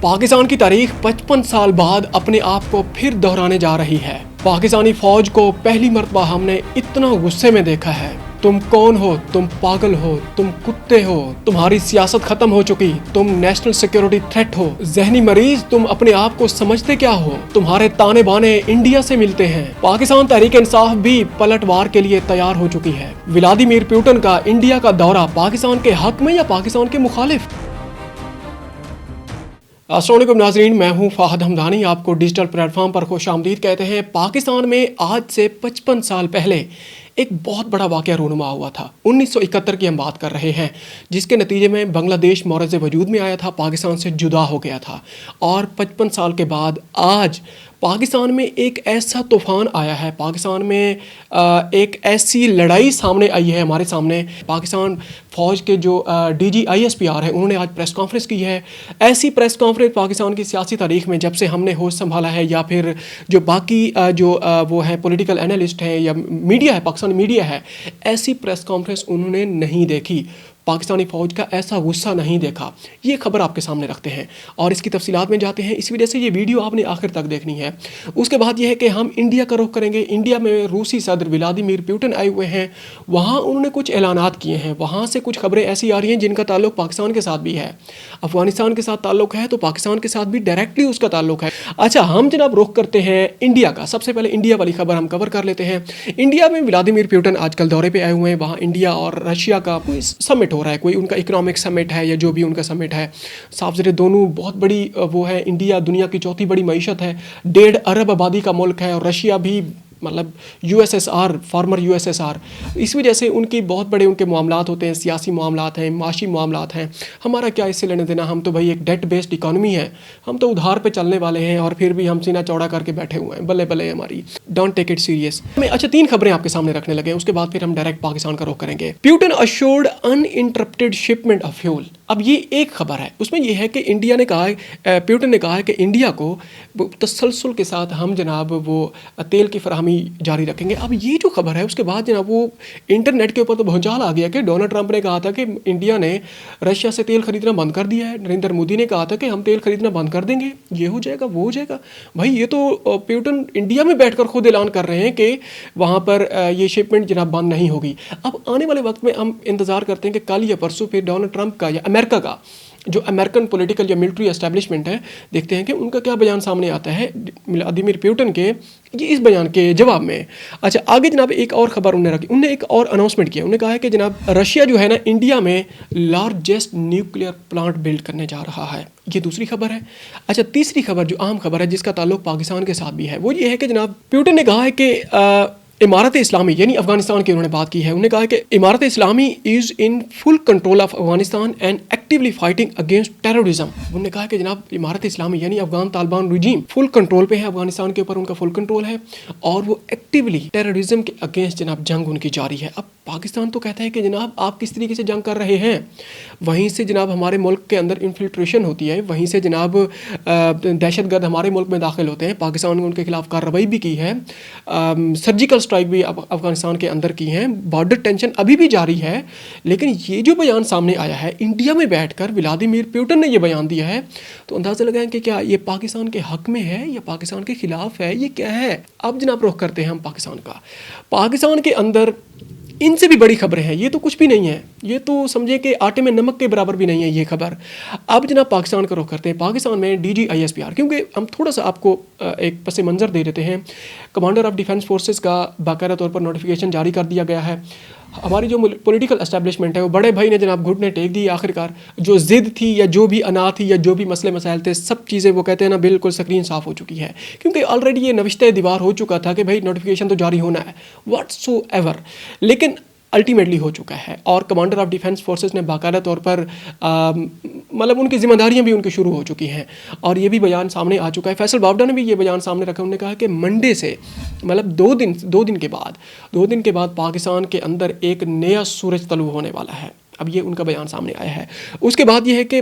پاکستان کی تاریخ 55 سال بعد اپنے آپ کو پھر دہرانے جا رہی ہے۔ پاکستانی فوج کو پہلی مرتبہ ہم نے اتنا غصے میں دیکھا ہے۔ تم کون ہو؟ تم پاگل ہو، تم کتے ہو، تمہاری سیاست ختم ہو چکی، تم نیشنل سیکیورٹی تھریٹ ہو، ذہنی مریض، تم اپنے آپ کو سمجھتے کیا ہو؟ تمہارے تانے بانے انڈیا سے ملتے ہیں۔ پاکستان تحریک انصاف بھی پلٹ وار کے لیے تیار ہو چکی ہے۔ ولادیمیر پوٹن کا انڈیا کا دورہ پاکستان کے حق میں یا پاکستان کے مخالف؟ السلام علیکم ناظرین، میں ہوں فہد حمدانی، آپ کو ڈیجیٹل پلیٹ فارم پر خوش آمدید کہتے ہیں۔ پاکستان میں آج سے 55 سال پہلے ایک بہت بڑا واقعہ رونما ہوا تھا۔ 1971 کی ہم بات کر رہے ہیں، جس کے نتیجے میں بنگلہ دیش معرض وجود میں آیا تھا، پاکستان سے جدا ہو گیا تھا، اور 55 سال کے بعد آج پاکستان میں ایک ایسا طوفان آیا ہے، پاکستان میں ایک ایسی لڑائی سامنے آئی ہے ہمارے سامنے۔ پاکستان فوج کے جو ڈی جی ISPR ہے، انہوں نے آج پریس کانفرنس کی ہے۔ ایسی پریس کانفرنس پاکستان کی سیاسی تاریخ میں جب سے ہم نے ہوش سنبھالا ہے، یا پھر جو باقی جو وہ ہے پولیٹیکل انالسٹ ہیں یا میڈیا ہے، پاکستانی میڈیا ہے، ایسی پریس کانفرنس انہوں نے نہیں دیکھی، پاکستانی فوج کا ایسا غصہ نہیں دیکھا۔ یہ خبر آپ کے سامنے رکھتے ہیں اور اس کی تفصیلات میں جاتے ہیں، اس وجہ سے یہ ویڈیو آپ نے آخر تک دیکھنی ہے۔ اس کے بعد یہ ہے کہ ہم انڈیا کا رخ کریں گے۔ انڈیا میں روسی صدر ولادیمیر پوٹن آئے ہوئے ہیں، وہاں انہوں نے کچھ اعلانات کیے ہیں، وہاں سے کچھ خبریں ایسی آ رہی ہیں جن کا تعلق پاکستان کے ساتھ بھی ہے۔ افغانستان کے ساتھ تعلق ہے تو پاکستان کے ساتھ بھی ڈائریکٹلی اس کا تعلق ہے۔ اچھا، ہم جناب رخ کرتے ہیں انڈیا کا۔ سب سے پہلے انڈیا والی خبر ہم کور کر لیتے ہیں۔ انڈیا میں ولادیمیر پوٹن آج کل دورے پہ آئے ہوئے ہیں، وہاں انڈیا اور رشیا کا کوئی سمٹ ہو رہا ہے، کوئی ان کا اکنامک سمٹ ہے یا جو بھی ان کا سمٹ ہے۔ صاف ظاہر دونوں بہت بڑی وہ ہے، انڈیا دنیا کی چوتھی بڑی معیشت ہے، 1.5 ارب آبادی کا ملک ہے، اور رشیا بھی مطلب USSR، فارمر USSR۔ اس وجہ سے ان کی بہت بڑے ان کے معاملات ہوتے ہیں، سیاسی معاملات ہیں، معاشی معاملات ہیں۔ ہمارا کیا اس سے لینے دینا، ہم تو بھائی ایک ڈیٹ بیسڈ اکانومی ہے، ہم تو ادھار پہ چلنے والے ہیں، اور پھر بھی ہم سینہ چوڑا کر کے بیٹھے ہوئے ہیں، بلے بلے ہماری، ڈونٹ ٹیک اٹ سیریس۔ اچھا، 3 خبریں آپ کے سامنے رکھنے لگے ہیں، اس کے بعد پھر ہم ڈائریکٹ پاکستان کا رخ کریں گے۔ Putin assured in interrupted shipment of fuel. اب یہ ایک خبر ہے، اس میں یہ ہے کہ انڈیا نے کہا ہے، پیوٹن نے کہا ہے کہ انڈیا کو تسلسل کے ساتھ ہم جناب وہ تیل کی فراہمی جاری رکھیں گے۔ اب یہ جو خبر ہے اس کے بعد جناب وہ انٹرنیٹ کے اوپر تو بھونچال آ گیا کہ ڈونلڈ ٹرمپ نے کہا تھا کہ انڈیا نے رشیا سے تیل خریدنا بند کر دیا ہے، نریندر مودی نے کہا تھا کہ ہم تیل خریدنا بند کر دیں گے، یہ ہو جائے گا، وہ ہو جائے گا۔ بھائی یہ تو پیوٹن انڈیا میں بیٹھ کر خود اعلان کر رہے ہیں کہ وہاں پر یہ شپمنٹ جناب بند نہیں ہوگی۔ اب آنے والے وقت میں ہم انتظار کرتے ہیں کہ کل یا پرسوں پھر ڈونلڈ ٹرمپ کا یا امریکہ کا جو امریکن پولیٹیکل یا ملٹری اسٹیبلشمنٹ ہے، دیکھتے ہیں کہ ان کا کیا بیان سامنے آتا ہے ولادیمیر پوٹن کے اس بیان کے جواب میں۔ اچھا، آگے جناب ایک اور خبر انہوں نے رکھی، انہوں نے ایک اور اناؤنسمنٹ کیا، انہوں نے کہا ہے کہ جناب رشیا جو ہے نا انڈیا میں لارجسٹ نیوکلیئر پلانٹ بلڈ کرنے جا رہا ہے۔ یہ دوسری خبر ہے۔ اچھا، تیسری خبر جو اہم خبر ہے جس کا تعلق پاکستان کے ساتھ بھی ہے، وہ یہ ہے کہ جناب پوٹن نے کہا ہے کہ امارت اسلامی یعنی افغانستان کی انہوں نے بات کی ہے، انہوں نے کہا کہ امارت اسلامی is in full control of Afghanistan and actually fighting against terrorism. انہوں نے کہا کہ جناب امارت اسلامی یعنی افغان طالبان رجیم فل کنٹرول پہ ہے، افغانستان کے اوپر ان کا فل کنٹرول ہے، اور وہ ایکٹیولی ٹیررزم کے اگینسٹ جناب جنگ ان کی جاری ہے۔ اب پاکستان تو کہتا ہے کہ جناب آپ کس طریقے سے جنگ کر رہے ہیں، وہیں سے جناب ہمارے ملک کے اندر انفلٹریشن ہوتی ہے، وہیں سے جناب دہشت گرد ہمارے ملک میں داخل ہوتے ہیں۔ پاکستان نے ان کے خلاف کارروائی بھی کی ہے، سرجیکل اسٹرائک بھی افغانستان کے اندر کی ہیں، بارڈر ٹینشن ابھی بھی جاری ہے۔ لیکن یہ جو بیان سامنے آیا ہے، انڈیا میں بیٹھ کر ولادیمیر پوٹن نے یہ بیان دیا ہے، تو اندازہ لگائیں کہ کیا یہ پاکستان کے حق میں ہے یا پاکستان کے خلاف ہے، یہ کیا ہے؟ اب جناب رخ کرتے ہیں ہم پاکستان کا۔ پاکستان کے اندر ان سے بھی بڑی خبریں ہیں، یہ تو کچھ بھی نہیں ہے، یہ تو سمجھے کہ آٹے میں نمک کے برابر بھی نہیں ہے یہ خبر۔ اب جناب پاکستان کا رخ کرتے ہیں۔ پاکستان میں ڈی جی ISPR، کیونکہ ہم تھوڑا سا آپ کو ایک پس منظر دے دیتے ہیں، کمانڈر آف ڈیفینس فورسز کا باقاعدہ طور پر نوٹیفیکیشن جاری کر دیا گیا ہے۔ ہماری جو پولیٹیکل اسٹیبلشمنٹ ہے، وہ بڑے بھائی نے جناب گھٹنے ٹیک دی آخرکار، جو ضد تھی یا جو بھی انا تھی یا جو بھی مسئلے مسائل تھے، سب چیزیں وہ کہتے ہیں نا بالکل سکرین صاف ہو چکی ہے، کیونکہ آلریڈی یہ نوشتہ دیوار ہو چکا تھا کہ بھائی نوٹیفیکیشن تو جاری ہونا ہے واٹس سو ایور، لیکن الٹیمیٹلی ہو چکا ہے، اور کمانڈر آف ڈیفینس فورسز نے باقاعدہ طور پر مطلب ان کی ذمہ داریاں بھی ان کی شروع ہو چکی ہیں، اور یہ بھی بیان سامنے آ چکا ہے۔ فیصل باوڈا نے بھی یہ بیان سامنے رکھا، انہوں نے کہا کہ منڈے سے مطلب دو دن کے بعد پاکستان کے اندر ایک نیا سورج طلوع ہونے والا ہے۔ اب یہ ان کا بیان سامنے آیا ہے۔ اس کے بعد یہ ہے کہ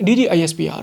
DGISPR,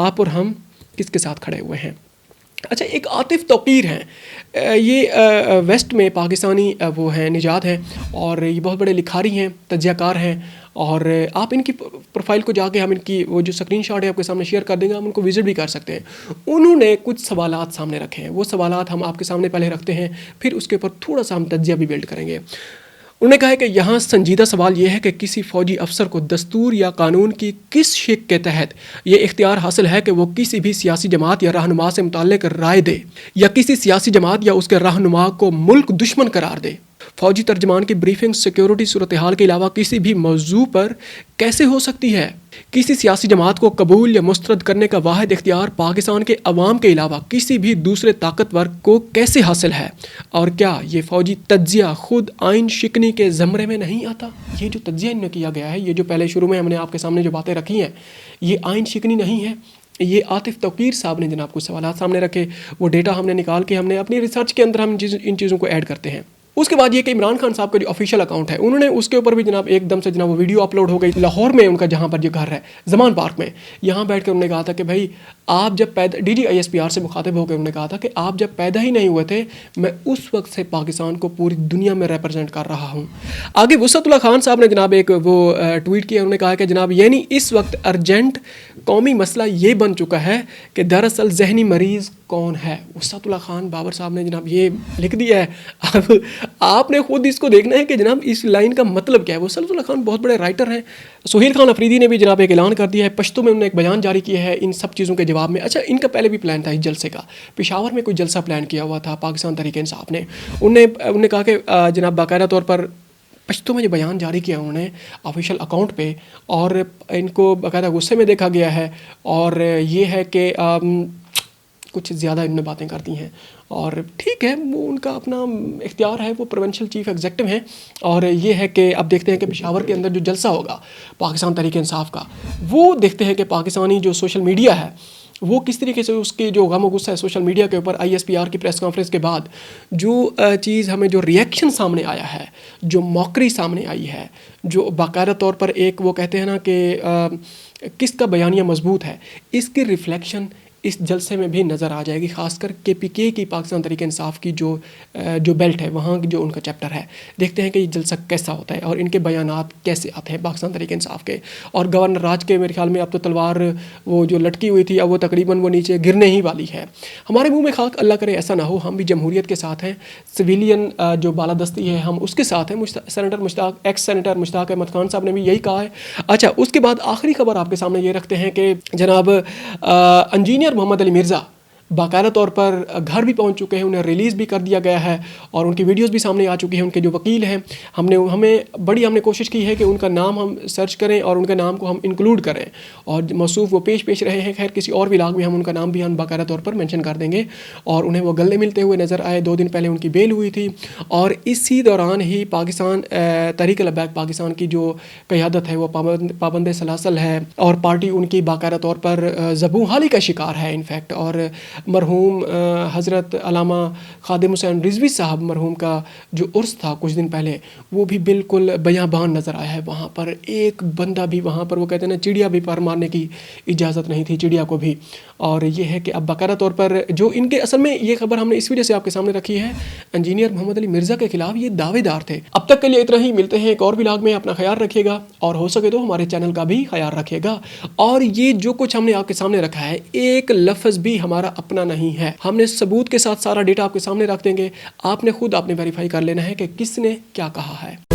آپ اور ہم کس کے ساتھ کھڑے ہوئے ہیں. اچھا، ایک عاطف توقیر ہیں. یہ ویسٹ میں پاکستانی وہ ہیں، نژاد ہیں، اور یہ بہت بڑے لکھاری ہیں، تجزیہ کار ہیں. اور آپ ان کی پروفائل کو جا کے ہم ان کی وہ جو اسکرین شاٹ ہے آپ کے سامنے شیئر کر دیں گے، ہم ان کو وزٹ بھی کر سکتے ہیں. انہوں نے کچھ سوالات سامنے رکھے ہیں. وہ سوالات ہم آپ کے سامنے پہلے رکھتے ہیں، پھر اس کے اوپر تھوڑا سا ہم تجزیہ بھی بلڈ کریں گے. انہوں نے کہا ہے کہ یہاں سنجیدہ سوال یہ ہے کہ کسی فوجی افسر کو دستور یا قانون کی کس شق کے تحت یہ اختیار حاصل ہے کہ وہ کسی بھی سیاسی جماعت یا رہنما سے متعلق رائے دے، یا کسی سیاسی جماعت یا اس کے رہنما کو ملک دشمن قرار دے. فوجی ترجمان کی بریفنگ سیکیورٹی صورتحال کے علاوہ کسی بھی موضوع پر کیسے ہو سکتی ہے؟ کسی سیاسی جماعت کو قبول یا مسترد کرنے کا واحد اختیار پاکستان کے عوام کے علاوہ کسی بھی دوسرے طاقتور کو کیسے حاصل ہے؟ اور کیا یہ فوجی تجزیہ خود آئین شکنی کے زمرے میں نہیں آتا؟ یہ جو تجزیہ ان نے کیا گیا ہے، یہ جو پہلے شروع میں ہم نے آپ کے سامنے جو باتیں رکھی ہیں، یہ آئین شکنی نہیں ہے. یہ عاطف توقیر صاحب نے جناب کچھ سوالات سامنے رکھے، وہ ڈیٹا ہم نے نکال کے ہم نے اپنی ریسرچ کے اندر ہم ان چیزوں کو ایڈ کرتے ہیں. اس کے بعد یہ کہ عمران خان صاحب کا جو آفیشیل اکاؤنٹ ہے، انہوں نے اس کے اوپر بھی جناب ایک دم سے جناب وہ ویڈیو اپلوڈ ہو گئی. لاہور میں ان کا جہاں پر جو گھر ہے، زمان پارک میں، یہاں بیٹھ کر انہوں نے کہا تھا کہ بھائی آپ جب پیدا DGISPR سے مخاطب ہو کے انہوں نے کہا تھا کہ آپ جب پیدا ہی نہیں ہوئے تھے، میں اس وقت سے پاکستان کو پوری دنیا میں ریپرزینٹ کر رہا ہوں. آگے وسعت اللہ خان صاحب نے جناب ایک وہ ٹویٹ کیا. انہوں نے کہا کہ جناب یعنی اس وقت ارجنٹ قومی مسئلہ یہ بن چکا ہے کہ دراصل ذہنی مریض کون ہے. وسعت اللہ خان بابر صاحب نے جناب یہ لکھ دیا ہے. اب آپ نے خود اس کو دیکھنا ہے کہ جناب اس لائن کا مطلب کیا ہے. وسعت اللہ خان بہت بڑے رائٹر ہیں. سہیل خان افریدی نے بھی جناب ایک اعلان کر دیا ہے، پشتو میں انہوں نے ایک بیان جاری کیا ہے ان سب چیزوں کے جواب میں. اچھا، ان کا پہلے بھی پلان تھا اس جلسے کا، پشاور میں کوئی جلسہ پلان کیا ہوا تھا پاکستان تحریک انصاف نے. انہوں نے کہا کہ جناب باقاعدہ طور پر پشتو میں جو بیان جاری کیا انہوں نے آفیشیل اکاؤنٹ پہ، اور ان کو باقاعدہ غصے میں دیکھا گیا ہے. اور یہ ہے کہ کچھ زیادہ ان میں باتیں کرتی ہیں، اور ٹھیک ہے، وہ ان کا اپنا اختیار ہے، وہ پروونشل چیف ایگزیکٹو ہیں. اور یہ ہے کہ اب دیکھتے ہیں کہ پشاور کے اندر جو جلسہ ہوگا پاکستان تحریک انصاف کا، وہ دیکھتے ہیں کہ پاکستانی جو سوشل میڈیا ہے وہ کس طریقے سے اس کے جو غم و غصہ ہے سوشل میڈیا کے اوپر. ISPR کی پریس کانفرنس کے بعد جو چیز ہمیں جو ریئیکشن سامنے آیا ہے، جو موکری سامنے آئی ہے، جو باقاعدہ طور پر ایک وہ کہتے ہیں نا کہ کس کا بیانیہ مضبوط ہے، اس کی ریفلیکشن اس جلسے میں بھی نظر آ جائے گی. خاص کر KPK کی پاکستان تحریک انصاف کی جو بیلٹ ہے، وہاں جو ان کا چیپٹر ہے، دیکھتے ہیں کہ یہ جلسہ کیسا ہوتا ہے اور ان کے بیانات کیسے آتے ہیں پاکستان تحریک انصاف کے. اور گورنر راج کے میرے خیال میں اب تو تلوار وہ جو لٹکی ہوئی تھی، اب وہ تقریباً وہ نیچے گرنے ہی والی ہے. ہمارے منہ میں خاک، اللہ کرے ایسا نہ ہو. ہم بھی جمہوریت کے ساتھ ہیں، سویلین جو بالادستی ہے ہم اس کے ساتھ ہیں. ایکس سینیٹر مشتاق احمد خان صاحب نے بھی یہی کہا ہے. اچھا، اس کے بعد آخری خبر آپ کے سامنے یہ رکھتے ہیں کہ جناب انجینئر محمد علی مرزا باقاعدہ طور پر گھر بھی پہنچ چکے ہیں، انہیں ریلیز بھی کر دیا گیا ہے اور ان کی ویڈیوز بھی سامنے آ چکی ہیں. ان کے جو وکیل ہیں، ہم نے کوشش کی ہے کہ ان کا نام ہم سرچ کریں اور ان کے نام کو ہم انکلوڈ کریں، اور موصوف وہ پیش رہے ہیں. خیر کسی اور ولاگ میں ہم ان کا نام بھی ہم باقاعدہ طور پر مینشن کر دیں گے. اور انہیں وہ گلے ملتے ہوئے نظر آئے. 2 دن پہلے ان کی بیل ہوئی تھی، اور اسی دوران ہی پاکستان تحریک لبیک پاکستان کی جو قیادت ہے وہ پابند سلاسل ہے، اور پارٹی ان کی باقاعدہ طور پر زبوں حالی کا شکار ہے انفیکٹ. اور مرحوم حضرت علامہ خادم حسین رضوی صاحب مرحوم کا جو عرس تھا کچھ دن پہلے، وہ بھی بالکل بیابان نظر آیا ہے. وہاں پر ایک بندہ بھی، وہاں پر وہ کہتے ہیں نا چڑیا بھی پر مارنے کی اجازت نہیں تھی، چڑیا کو بھی. اور یہ ہے کہ اب باقاعدہ طور پر جو ان کے اصل میں یہ خبر ہم نے اس وجہ سے آپ کے سامنے رکھی ہے، انجینئر محمد علی مرزا کے خلاف یہ دعوے دار تھے. اب تک کے لیے اتنا ہی. ملتے ہیں ایک اور ولاگ میں. اپنا خیال رکھیے گا، اور ہو سکے تو ہمارے چینل کا بھی خیال رکھیے گا. اور یہ جو کچھ ہم نے آپ کے سامنے رکھا ہے، ایک لفظ بھی ہمارا اپنا نہیں ہے. ہم نے ثبوت کے ساتھ سارا ڈیٹا آپ کے سامنے رکھ دیں گے. آپ نے خود ویریفائی کر لینا ہے کہ کس نے کیا کہا ہے.